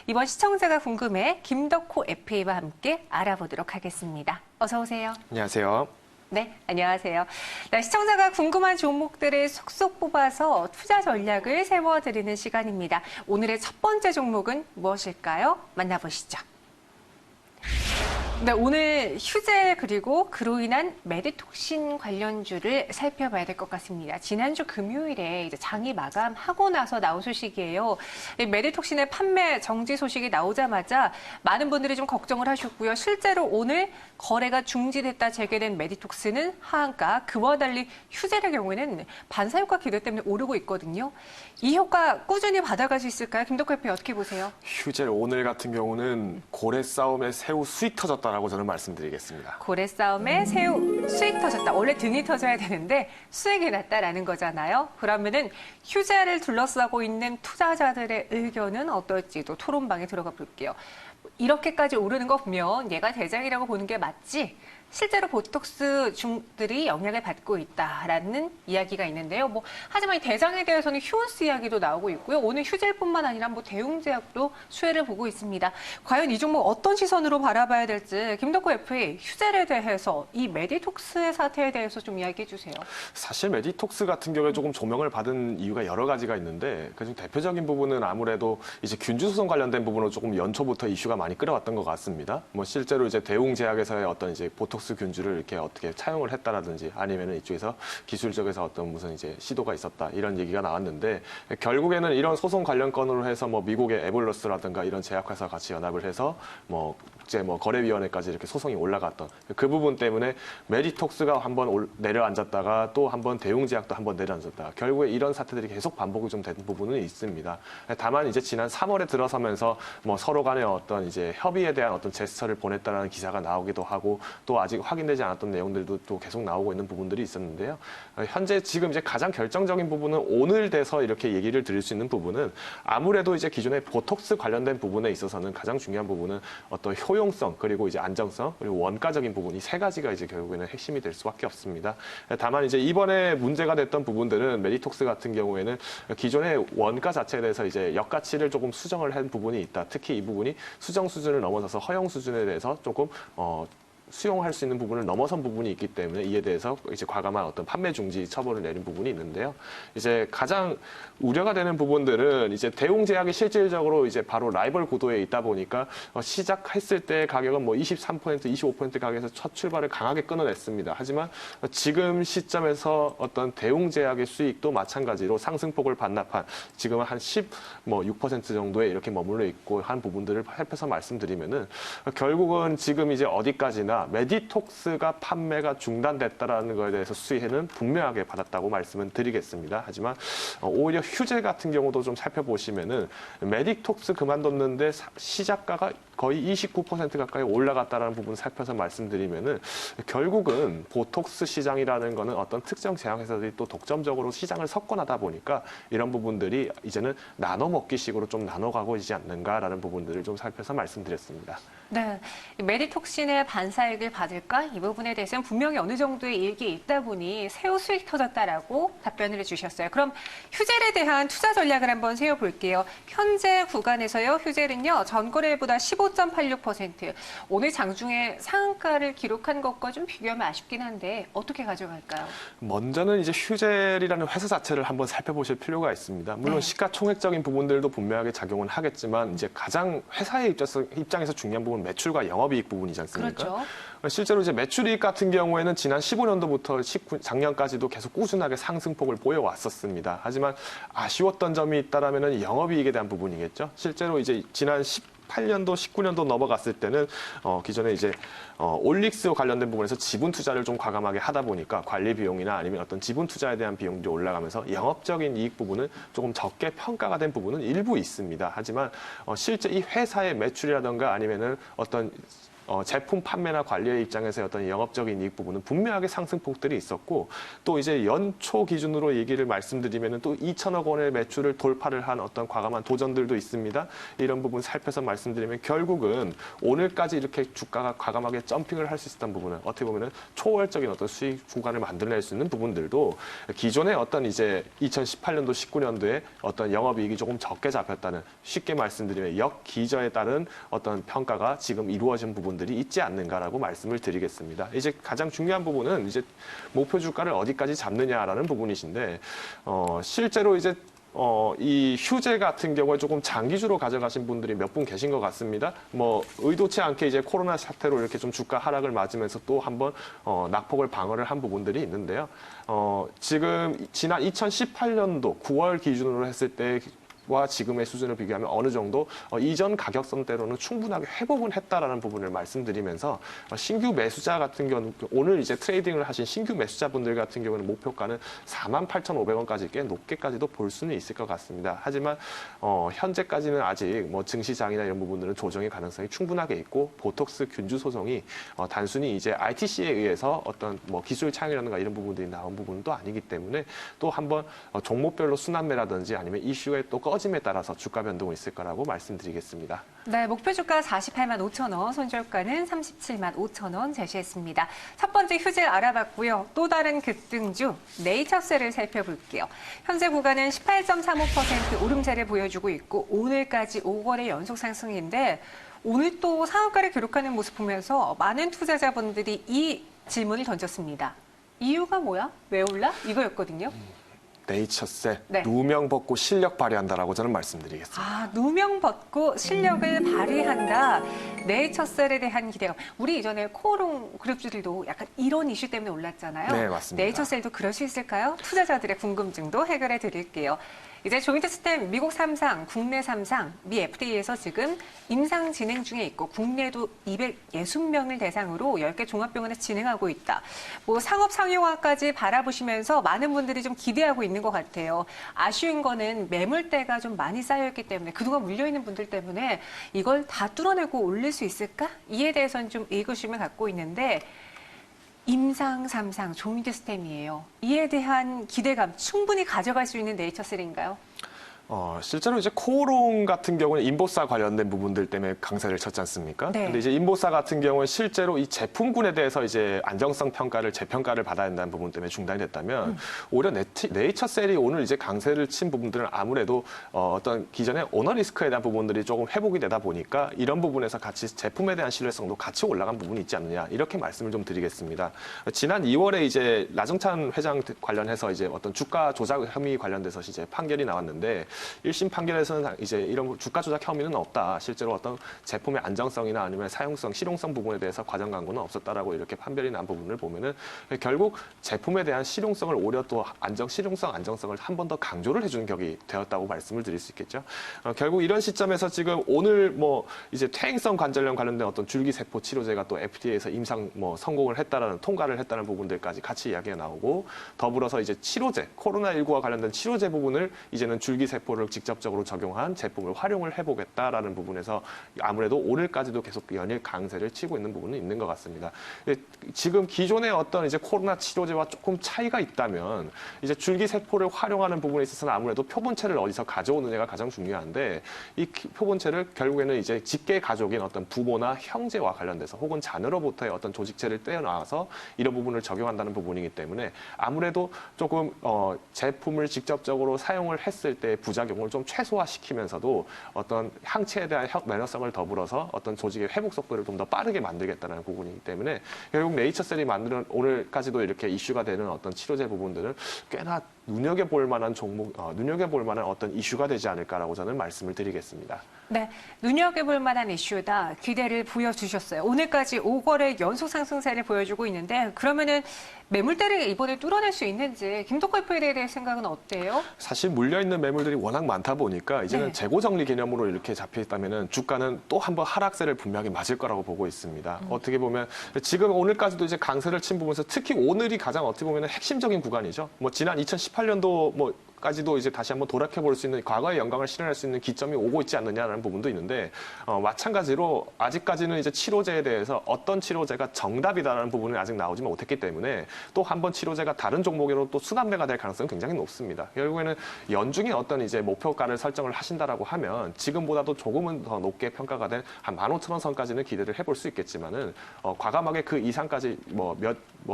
이번 시청자가 궁금해 김덕호 FA와 함께 알아보도록 하겠습니다. 어서 오세요. 안녕하세요. 네, 안녕하세요. 네, 시청자가 궁금한 종목들을 속속 뽑아서 투자 전략을 세워드리는 시간입니다. 오늘의 첫 번째 종목은 무엇일까요? 만나보시죠. 네, 오늘 휴재 그리고 그로 인한 메디톡신 관련주를 살펴봐야 될 것 같습니다. 지난주 금요일에 이제 장이 마감하고 나서 나온 소식이에요. 메디톡신의 판매 정지 소식이 나오자마자 많은 분들이 좀 걱정을 하셨고요. 실제로 오늘 거래가 중지됐다 재개된 메디톡스는 하한가, 그와 달리 휴재의 경우에는 반사효과 기대 때문에 오르고 있거든요. 이 효과 꾸준히 받아갈 수 있을까요? 김덕호 대표 어떻게 보세요? 휴재 오늘 같은 경우는 고래 싸움에 새우 수익 터졌다라고 저는 말씀드리겠습니다. 고래 싸움에 새우 수익 터졌다. 원래 등이 터져야 되는데 수익이 났다라는 거잖아요. 그러면은 휴재를 둘러싸고 있는 투자자들의 의견은 어떨지도 토론방에 들어가 볼게요. 이렇게까지 오르는 거 보면 얘가 대장이라고 보는 게 맞지? 실제로 보톡스 중들이 영향을 받고 있다라는 이야기가 있는데요. 하지만 이 대장에 대해서는 휴원스 이야기도 나오고 있고요. 오늘 휴재뿐만 아니라 대웅제약도 수혜를 보고 있습니다. 과연 이 종목 어떤 시선으로 바라봐야 될지 김덕호 FA 휴재에 대해서 이 메디톡스의 사태에 대해서 좀 이야기해 주세요. 사실 메디톡스 같은 경우에 조금 조명을 받은 이유가 여러 가지가 있는데 그중 대표적인 부분은 아무래도 이제 균주 소송 관련된 부분으로 조금 연초부터 이슈가 많이 끌어왔던 것 같습니다. 실제로 이제 대웅제약에서의 어떤 이제 보톡스 균주를 이렇게 어떻게 차용을 했다라든지 아니면은 이쪽에서 기술적에서 어떤 무슨 이제 시도가 있었다 이런 얘기가 나왔는데 결국에는 이런 소송 관련 건으로 해서 미국의 에볼러스라든가 이런 제약회사 같이 연합을 해서 국제 거래위원회까지 이렇게 소송이 올라갔던 그 부분 때문에 메디톡스가 한번 내려앉았다가 또 한번 대웅제약도 한번 내려앉았다가 결국에 이런 사태들이 계속 반복이 좀 된 부분은 있습니다. 다만 이제 지난 3월에 들어서면서 서로 간의 어떤 이제 협의에 대한 어떤 제스처를 보냈다는 기사가 나오기도 하고 또 아직 확인되지 않았던 내용들도 또 계속 나오고 있는 부분들이 있었는데요. 현재 지금 이제 가장 결정적인 부분은 오늘 돼서 이렇게 얘기를 드릴 수 있는 부분은 아무래도 이제 기존의 보톡스 관련된 부분에 있어서는 가장 중요한 부분은 어떤 효용성 그리고 이제 안정성 그리고 원가적인 부분 이 세 가지가 이제 결국에는 핵심이 될 수밖에 없습니다. 다만 이제 이번에 문제가 됐던 부분들은 메디톡스 같은 경우에는 기존의 원가 자체에 대해서 이제 역가치를 조금 수정을 한 부분이 있다. 특히 이 부분이 수정 수준을 넘어서서 허용 수준에 대해서 조금 수용할 수 있는 부분을 넘어선 부분이 있기 때문에 이에 대해서 이제 과감한 어떤 판매 중지 처벌을 내린 부분이 있는데요. 이제 가장 우려가 되는 부분들은 이제 대웅제약이 실질적으로 이제 바로 라이벌 구도에 있다 보니까 시작했을 때 가격은 23%, 25% 가격에서 첫 출발을 강하게 끊어냈습니다. 하지만 지금 시점에서 어떤 대웅제약의 수익도 마찬가지로 상승폭을 반납한 지금은 한 6% 정도에 이렇게 머물러 있고 한 부분들을 살펴서 말씀드리면은 결국은 지금 이제 어디까지나 메디톡스가 판매가 중단됐다라는 것에 대해서 수혜는 분명하게 받았다고 말씀을 드리겠습니다. 하지만 오히려 휴재 같은 경우도 좀 살펴보시면은 메디톡스 그만뒀는데 시작가가 거의 29% 가까이 올라갔다라는 부분 살펴서 말씀드리면은 결국은 보톡스 시장이라는 거는 어떤 특정 제약회사들이 또 독점적으로 시장을 석권하다 보니까 이런 부분들이 이제는 나눠 먹기식으로 좀 나눠가고 있지 않는가라는 부분들을 좀 살펴서 말씀드렸습니다. 네, 메디톡신의 반사익을 받을까? 이 부분에 대해서는 분명히 어느 정도의 일기 있다 보니 새우 수익 터졌다라고 답변을 해주셨어요. 그럼 휴젤에 대한 투자 전략을 한번 세워볼게요. 현재 구간에서요, 휴젤은요, 전거래보다 15.86%. 오늘 장중에 상한가를 기록한 것과 좀 비교하면 아쉽긴 한데 어떻게 가져갈까요? 먼저는 이제 휴젤이라는 회사 자체를 한번 살펴보실 필요가 있습니다. 물론 시가총액적인 부분들도 분명하게 작용은 하겠지만 이제 가장 회사의 입장에서 중요한 부분은 매출과 영업이익 부분이지 않습니까? 그렇죠. 실제로 이제 매출이익 같은 경우에는 지난 15년도부터 작년까지도 계속 꾸준하게 상승폭을 보여왔었습니다. 하지만 아쉬웠던 점이 있다라면은 영업이익에 대한 부분이겠죠. 실제로 이제 지난 18년도, 19년도 넘어갔을 때는 기존에 이제 올릭스 관련된 부분에서 지분 투자를 좀 과감하게 하다 보니까 관리 비용이나 아니면 어떤 지분 투자에 대한 비용들이 올라가면서 영업적인 이익 부분은 조금 적게 평가가 된 부분은 일부 있습니다. 하지만 실제 이 회사의 매출이라든가 아니면은 어떤 제품 판매나 관리의 입장에서 어떤 영업적인 이익 부분은 분명하게 상승폭들이 있었고 또 이제 연초 기준으로 얘기를 말씀드리면은 또 2천억 원의 매출을 돌파를 한 어떤 과감한 도전들도 있습니다. 이런 부분 살펴서 말씀드리면 결국은 오늘까지 이렇게 주가가 과감하게 점핑을 할 수 있었던 부분은 어떻게 보면은 초월적인 어떤 수익 구간을 만들어낼 수 있는 부분들도 기존의 어떤 이제 2018년도, 19년도에 어떤 영업이익이 조금 적게 잡혔다는 쉽게 말씀드리면 역기저에 따른 어떤 평가가 지금 이루어진 부분들이 있지 않는가라고 말씀을 드리겠습니다. 이제 가장 중요한 부분은 이제 목표 주가를 어디까지 잡느냐라는 부분이신데 실제로 이제 이 휴재 같은 경우에 조금 장기주로 가져가신 분들이 몇 분 계신 것 같습니다. 뭐 의도치 않게 이제 코로나 사태로 이렇게 좀 주가 하락을 맞으면서 또 한번 낙폭을 방어를 한 부분들이 있는데요. 지금 지난 2018년도 9월 기준으로 했을 때 와 지금의 수준을 비교하면 어느 정도 이전 가격선대로는 충분하게 회복은 했다라는 부분을 말씀드리면서 신규 매수자 같은 경우는 오늘 이제 트레이딩을 하신 신규 매수자분들 같은 경우는 목표가는 48,500원까지 꽤 높게까지도 볼 수는 있을 것 같습니다. 하지만 현재까지는 아직 뭐 증시장이나 이런 부분들은 조정의 가능성이 충분하게 있고 보톡스 균주 소송이 단순히 이제 ITC에 의해서 어떤 뭐 기술 차용이라든가 이런 부분들이 나온 부분도 아니기 때문에 또 한번 종목별로 순환매라든지 아니면 이슈의 또 꺼짐에 따라서 주가 변동이 있을 거라고 말씀드리겠습니다. 네, 목표 주가 48만 5천 원, 손절가는 37만 5천 원 제시했습니다. 첫 번째 휴재를 알아봤고요. 또 다른 급등주 네이처셀을 살펴볼게요. 현재 구간은 18.35% 오름세를 보여주고 있고 오늘까지 5거래 연속 상승인데 오늘 또 상한가를 기록하는 모습 보면서 많은 투자자분들이 이 질문을 던졌습니다. 이유가 뭐야? 왜 올라? 이거였거든요. 네이처셀 네. 누명 벗고 실력 발휘한다라고 저는 말씀드리겠습니다. 아, 누명 벗고 실력을 발휘한다. 네이처셀에 대한 기대감. 우리 이전에 코오롱 그룹주들도 약간 이런 이슈 때문에 올랐잖아요. 네, 맞습니다. 네이처셀도 그럴 수 있을까요? 투자자들의 궁금증도 해결해 드릴게요. 이제 조인트 스템 미국 3상, 국내 3상, 미 FDA에서 지금 임상 진행 중에 있고 국내도 260명을 대상으로 10개 종합병원에서 진행하고 있다. 뭐 상업 상용화까지 바라보시면서 많은 분들이 좀 기대하고 있는 것 같아요. 아쉬운 거는 매물대가 좀 많이 쌓여있기 때문에 그동안 물려있는 분들 때문에 이걸 다 뚫어내고 올릴 수 있을까? 이에 대해서는 좀 의구심을 갖고 있는데 임상 3상 조인트 스템이에요. 이에 대한 기대감 충분히 가져갈 수 있는 네이처셀인가요? 실제로 이제 코오롱 같은 경우는 인보사 관련된 부분들 때문에 강세를 쳤지 않습니까? 네. 근데 이제 인보사 같은 경우는 실제로 이 제품군에 대해서 이제 안정성 평가를 재평가를 받아야 한다는 부분 때문에 중단이 됐다면 오히려 네이처셀이 오늘 이제 강세를 친 부분들은 아무래도 어떤 기존의 오너 리스크에 대한 부분들이 조금 회복이 되다 보니까 이런 부분에서 같이 제품에 대한 신뢰성도 같이 올라간 부분이 있지 않느냐 이렇게 말씀을 좀 드리겠습니다. 지난 2월에 이제 나정찬 회장 관련해서 이제 어떤 주가 조작 혐의 관련돼서 이제 판결이 나왔는데 1심 판결에서는 이제 이런 주가 조작 혐의는 없다. 실제로 어떤 제품의 안정성이나 아니면 사용성, 실용성 부분에 대해서 과정 광고는 없었다라고 이렇게 판별이 난 부분을 보면은 결국 제품에 대한 실용성을 오히려 또 실용성, 안정성을 한 번 더 강조를 해주는 격이 되었다고 말씀을 드릴 수 있겠죠. 결국 이런 시점에서 지금 오늘 뭐 이제 퇴행성 관절염 관련된 어떤 줄기세포 치료제가 또 FDA에서 임상 뭐 성공을 했다라는 통과를 했다는 부분들까지 같이 이야기가 나오고 더불어서 이제 치료제, 코로나19와 관련된 치료제 부분을 이제는 줄기세포를 직접적으로 적용한 제품을 활용을 해보겠다라는 부분에서 아무래도 오늘까지도 계속 연일 강세를 치고 있는 부분은 있는 것 같습니다. 지금 기존의 어떤 이제 코로나 치료제와 조금 차이가 있다면 이제 줄기세포를 활용하는 부분에 있어서는 아무래도 표본체를 어디서 가져오느냐가 가장 중요한데 이 표본체를 결국에는 이제 직계 가족인 어떤 부모나 형제와 관련돼서 혹은 자녀로부터의 어떤 조직체를 떼어나와서 이런 부분을 적용한다는 부분이기 때문에 아무래도 조금 제품을 직접적으로 사용을 했을 때 부작용을 좀 최소화시키면서도 어떤 항체에 대한 면역성을 더불어서 어떤 조직의 회복 속도를 좀 더 빠르게 만들겠다는 부분이기 때문에 결국 네이처셀이 만드는 오늘까지도 이렇게 이슈가 되는 어떤 치료제 부분들은 꽤나 눈여겨볼 만한 종목, 눈여겨볼 만한 어떤 이슈가 되지 않을까라고 저는 말씀을 드리겠습니다. 네, 눈여겨볼 만한 이슈다. 기대를 보여주셨어요. 오늘까지 5거래 연속 상승세를 보여주고 있는데 그러면은 매물대를 이번에 뚫어낼 수 있는지 김덕호 FA에 대해 생각은 어때요? 사실 물려있는 매물들이 워낙 많다 보니까 이제는 네. 재고정리 개념으로 이렇게 잡혀 있다면 주가는 또 한 번 하락세를 분명히 맞을 거라고 보고 있습니다. 어떻게 보면 지금 오늘까지도 이제 강세를 친 부분에서 특히 오늘이 가장 어떻게 보면 핵심적인 구간이죠. 뭐 지난 2018년도 뭐 까지도 이제 다시 한번 돌이켜볼 수 있는 과거의 영광을 실현할 수 있는 기점이 오고 있지 않느냐라는 부분도 있는데 마찬가지로 아직까지는 이제 치료제에 대해서 어떤 치료제가 정답이다라는 부분은 아직 나오지 못했기 때문에 또 한 번 치료제가 다른 종목으로 또 순환매가 될 가능성은 굉장히 높습니다. 결국에는 연중에 어떤 이제 목표가를 설정을 하신다라고 하면 지금보다도 조금은 더 높게 평가가 된 한 15,000원 선까지는 기대를 해볼 수 있겠지만은 과감하게 그 이상까지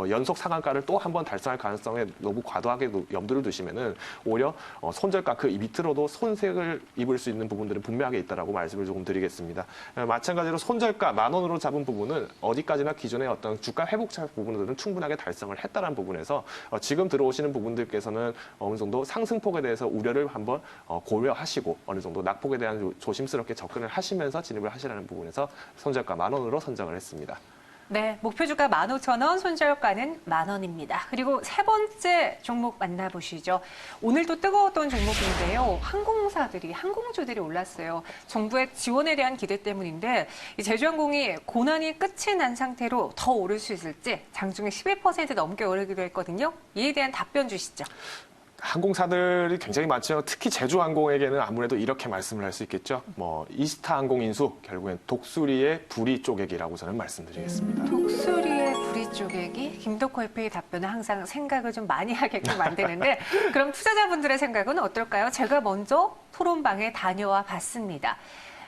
연속 상한가를 또 한 번 달성할 가능성에 너무 과도하게 염두를 두시면은 오히려 손절가 그 밑으로도 손색을 입을 수 있는 부분들은 분명하게 있다라고 말씀을 조금 드리겠습니다. 마찬가지로 손절가 10,000원으로 잡은 부분은 어디까지나 기존의 어떤 주가 회복차 부분들은 충분하게 달성을 했다라는 부분에서 지금 들어오시는 부분들께서는 어느 정도 상승폭에 대해서 우려를 한번 고려하시고 어느 정도 낙폭에 대한 조심스럽게 접근을 하시면서 진입을 하시라는 부분에서 손절가 10,000원으로 선정을 했습니다. 네, 목표 주가 15,000원, 손절가는 10,000원입니다. 그리고 세 번째 종목 만나보시죠. 오늘도 뜨거웠던 종목인데요. 항공주들이 올랐어요. 정부의 지원에 대한 기대 때문인데 이 제주항공이 고난이 끝이 난 상태로 더 오를 수 있을지 장중에 11% 넘게 오르기도 했거든요. 이에 대한 답변 주시죠. 항공사들이 굉장히 많죠. 특히 제주항공에게는 아무래도 이렇게 말씀을 할 수 있겠죠. 이스타항공 인수 결국엔 독수리의 부리 쪼개기라고 저는 말씀드리겠습니다. 독수리의 부리 쪼개기? 김덕호 FA 답변은 항상 생각을 좀 많이 하게끔 만드는데 그럼 투자자분들의 생각은 어떨까요? 제가 먼저 토론방에 다녀와 봤습니다.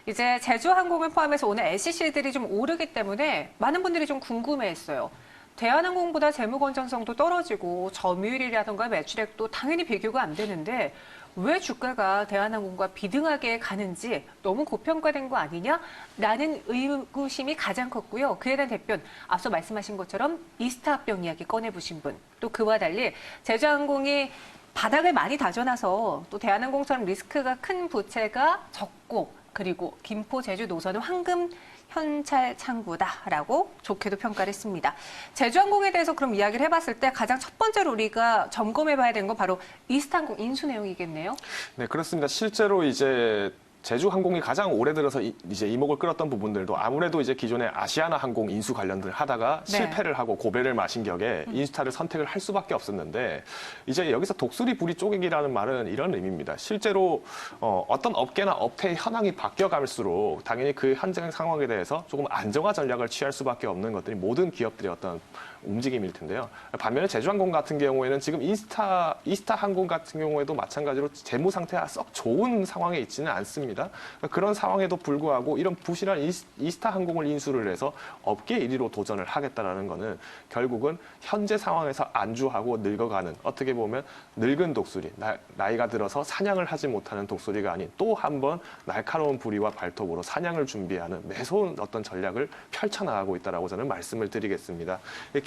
이제 제주항공을 포함해서 오늘 LCC들이 좀 오르기 때문에 많은 분들이 좀 궁금해했어요. 대한항공보다 재무 건전성도 떨어지고 점유율이라든가 매출액도 당연히 비교가 안 되는데 왜 주가가 대한항공과 비등하게 가는지 너무 고평가된 거 아니냐라는 의구심이 가장 컸고요. 그에 대한 답변, 앞서 말씀하신 것처럼 이스타 합병 이야기 꺼내보신 분, 또 그와 달리 제주항공이 바닥을 많이 다져놔서 또 대한항공처럼 리스크가 큰 부채가 적고 그리고 김포 제주 노선은 황금 현찰 창구다라고 좋게도 평가를 했습니다. 제주항공에 대해서 그럼 이야기를 해봤을 때 가장 첫 번째로 우리가 점검해봐야 되는 건 바로 이스타항공 인수 내용이겠네요. 네, 그렇습니다. 실제로 이제 제주항공이 가장 오래 들어서 이제 이목을 끌었던 부분들도 아무래도 이제 기존의 아시아나항공 인수 관련들 하다가 네. 실패를 하고 고배를 마신 격에 인스타를 선택을 할 수밖에 없었는데 이제 여기서 독수리 부리 쪼개기라는 말은 이런 의미입니다. 실제로 어떤 업계나 업태의 현황이 바뀌어갈수록 당연히 그 현장 상황에 대해서 조금 안정화 전략을 취할 수밖에 없는 것들이 모든 기업들의 어떤 움직임일 텐데요. 반면에 제주항공 같은 경우에는 지금 이스타항공 같은 경우에도 마찬가지로 재무 상태가 썩 좋은 상황에 있지는 않습니다. 그런 상황에도 불구하고 이런 부실한 이스타항공을 인수를 해서 업계 1위로 도전을 하겠다라는 거는 결국은 현재 상황에서 안주하고 늙어가는 어떻게 보면 늙은 독수리, 나이가 들어서 사냥을 하지 못하는 독수리가 아닌 또 한 번 날카로운 부리와 발톱으로 사냥을 준비하는 매서운 어떤 전략을 펼쳐나가고 있다라고 저는 말씀을 드리겠습니다.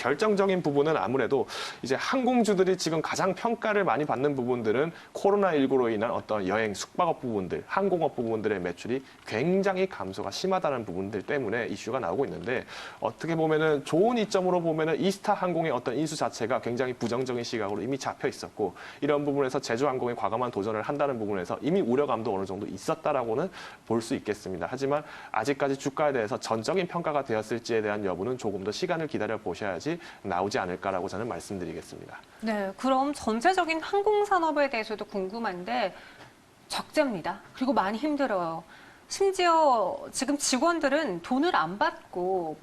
결정적인 부분은 아무래도 이제 항공주들이 지금 가장 평가를 많이 받는 부분들은 코로나19로 인한 어떤 여행, 숙박업 부분들, 항공업 부분들의 매출이 굉장히 감소가 심하다는 부분들 때문에 이슈가 나오고 있는데 어떻게 보면은 좋은 이점으로 보면은 이스타 항공의 어떤 인수 자체가 굉장히 부정적인 시각으로 이미 잡혀 있었고 이런 부분에서 제주항공에 과감한 도전을 한다는 부분에서 이미 우려감도 어느 정도 있었다라고는 볼 수 있겠습니다. 하지만 아직까지 주가에 대해서 전적인 평가가 되었을지에 대한 여부는 조금 더 시간을 기다려 보셔야지 나오지 않을까라고 저는 말씀드리겠습니다. 네, 그럼 전체적인 항공산업에 대해서도 궁금한데 적자입니다. 그리고 많이 힘들어요. 심지어 지금 직원들은 돈을 안 받고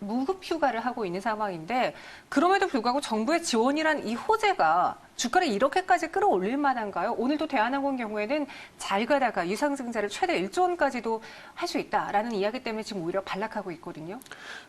무급 휴가를 하고 있는 상황인데 그럼에도 불구하고 정부의 지원이란 이 호재가 주가를 이렇게까지 끌어올릴 만한가요? 오늘도 대한항공 경우에는 잘 가다가 유상증자를 최대 1조 원까지도 할 수 있다라는 이야기 때문에 지금 오히려 반락하고 있거든요.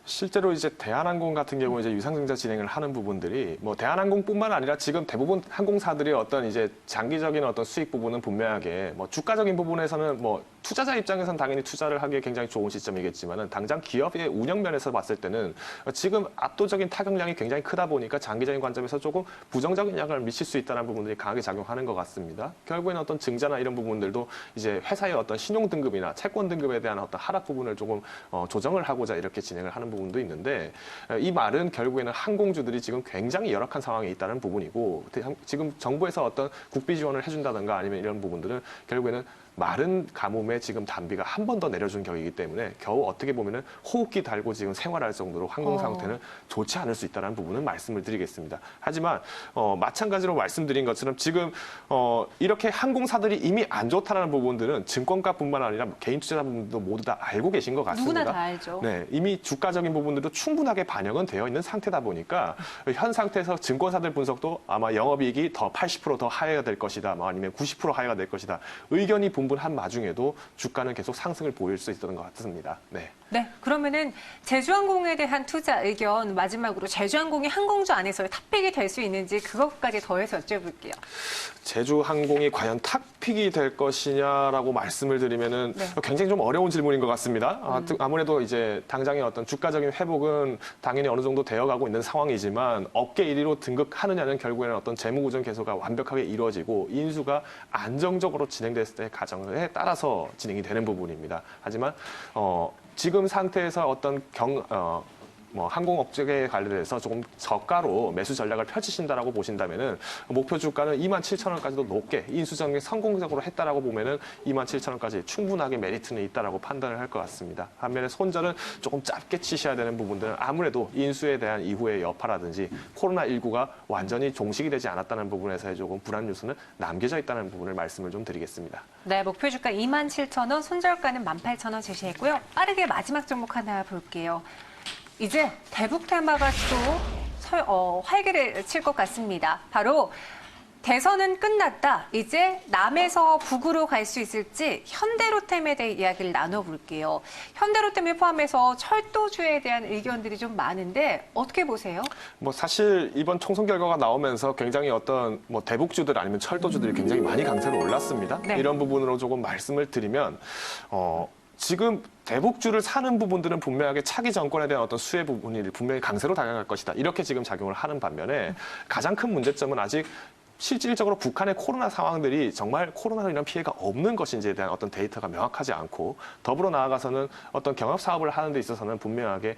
실제로 이제 대한항공 같은 경우 이제 유상증자 진행을 하는 부분들이 대한항공뿐만 아니라 지금 대부분 항공사들이 어떤 이제 장기적인 어떤 수익 부분은 분명하게 주가적인 부분에서는 투자자 입장에서는 당연히 투자를 하기에 굉장히 좋은 시점이겠지만은 당장 기업의 운영 면에서 봤을 때는 지금 압도적인 타격량이 굉장히 크다 보니까 장기적인 관점에서 조금 부정적인 영향을 미칠 수 있다는 부분들이 강하게 작용하는 것 같습니다. 결국에는 어떤 증자나 이런 부분들도 이제 회사의 어떤 신용 등급이나 채권 등급에 대한 어떤 하락 부분을 조금 조정을 하고자 이렇게 진행을 하는 부분도 있는데 이 말은 결국에는 항공주들이 지금 굉장히 열악한 상황에 있다는 부분이고 지금 정부에서 어떤 국비 지원을 해준다든가 아니면 이런 부분들은 결국에는 마른 가뭄에 지금 단비가 한 번 더 내려준 격이기 때문에 겨우 어떻게 보면은 호흡기 달고 지금 생활할 정도로 항공 상태는 좋지 않을 수 있다는 부분은 말씀을 드리겠습니다. 하지만 마찬가지로 말씀드린 것처럼 지금 이렇게 항공사들이 이미 안 좋다는 부분들은 증권가뿐만 아니라 개인 투자자분들도 모두 다 알고 계신 것 같습니다. 누구나 다 알죠. 네, 이미 주가적인 부분들도 충분하게 반영은 되어 있는 상태다 보니까 현 상태에서 증권사들 분석도 아마 영업이익이 더 80% 더 하회가 될 것이다, 뭐 아니면 90% 하회가 될 것이다. 의견이 분분한 마중에도 주가는 계속 상승을 보일 수 있었던 것 같습니다. 네. 네, 그러면은 제주항공에 대한 투자 의견 마지막으로 제주항공이 항공주 안에서의 탑픽이 될 수 있는지 그것까지 더해서 여쭤볼게요. 제주항공이 과연 탑픽이 될 것이냐라고 말씀을 드리면은 네. 굉장히 좀 어려운 질문인 것 같습니다. 아무래도 이제 당장의 어떤 주가적인 회복은 당연히 어느 정도 되어가고 있는 상황이지만 업계 1위로 등극하느냐는 결국에는 어떤 재무구조 개소가 완벽하게 이루어지고 인수가 안정적으로 진행됐을 때의 가정에 따라서 진행이 되는 부분입니다. 하지만 지금 상태에서 어떤 항공업계에 관련해서 조금 저가로 매수 전략을 펼치신다라고 보신다면은 목표 주가는 27,000원까지도 높게 인수전에 성공적으로 했다라고 보면은 27,000원까지 충분하게 메리트는 있다라고 판단을 할 것 같습니다. 반면에 손절은 조금 짧게 치셔야 되는 부분들은 아무래도 인수에 대한 이후의 여파라든지 코로나19가 완전히 종식이 되지 않았다는 부분에서의 조금 불안 요소는 남겨져 있다는 부분을 말씀을 좀 드리겠습니다. 네, 목표 주가 27,000원, 손절가는 18,000원 제시했고요. 빠르게 마지막 종목 하나 볼게요. 이제 대북 테마가 또 활기를 칠 것 같습니다. 바로 대선은 끝났다. 이제 남에서 북으로 갈 수 있을지 현대로템에 대해 이야기를 나눠볼게요. 현대로템을 포함해서 철도주에 대한 의견들이 좀 많은데 어떻게 보세요? 사실 이번 총선 결과가 나오면서 굉장히 어떤 대북주들 아니면 철도주들이 굉장히 많이 강세로 올랐습니다. 네. 이런 부분으로 조금 말씀을 드리면 지금 대북주를 사는 부분들은 분명하게 차기 정권에 대한 어떤 수혜 부분이 분명히 강세로 다가갈 것이다. 이렇게 지금 작용을 하는 반면에 가장 큰 문제점은 아직 실질적으로 북한의 코로나 상황들이 정말 코로나로 인한 피해가 없는 것인지에 대한 어떤 데이터가 명확하지 않고 더불어 나아가서는 어떤 경협 사업을 하는 데 있어서는 분명하게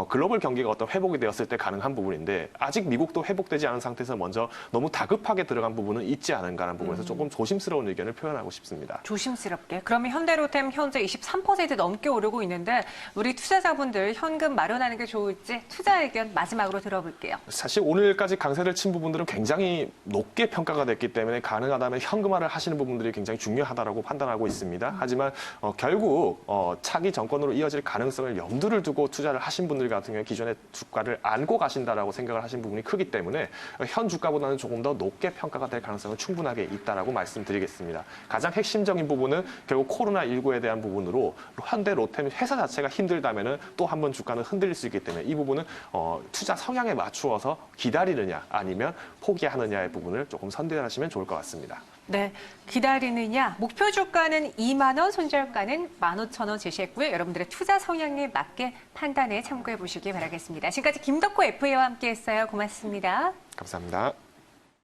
글로벌 경기가 어떤 회복이 되었을 때 가능한 부분인데 아직 미국도 회복되지 않은 상태에서 먼저 너무 다급하게 들어간 부분은 있지 않은가라는 부분에서 조금 조심스러운 의견을 표현하고 싶습니다. 조심스럽게. 그러면 현대로템 현재 23% 넘게 오르고 있는데 우리 투자자분들 현금 마련하는 게 좋을지 투자 의견 마지막으로 들어볼게요. 사실 오늘까지 강세를 친 부분들은 굉장히 높게 평가가 됐기 때문에 가능하다면 현금화를 하시는 부분들이 굉장히 중요하다고 판단하고 있습니다. 하지만 결국 차기 정권으로 이어질 가능성을 염두를 두고 투자를 하신 분들 같은 경우에 기존의 주가를 안고 가신다라고 생각을 하신 부분이 크기 때문에 현 주가보다는 조금 더 높게 평가가 될 가능성은 충분하게 있다라고 말씀드리겠습니다. 가장 핵심적인 부분은 결국 코로나19에 대한 부분으로 현대로템 회사 자체가 힘들다면은 또 한 번 주가는 흔들릴 수 있기 때문에 이 부분은 투자 성향에 맞추어서 기다리느냐 아니면 포기하느냐의 부분을 조금 선택하시면 좋을 것 같습니다. 네, 기다리느냐. 목표 주가는 2만 원, 손절가는 15,000원 제시했고요. 여러분들의 투자 성향에 맞게 판단에 참고해 보시기 바라겠습니다. 지금까지 김덕호 FA와 함께했어요. 고맙습니다. 감사합니다.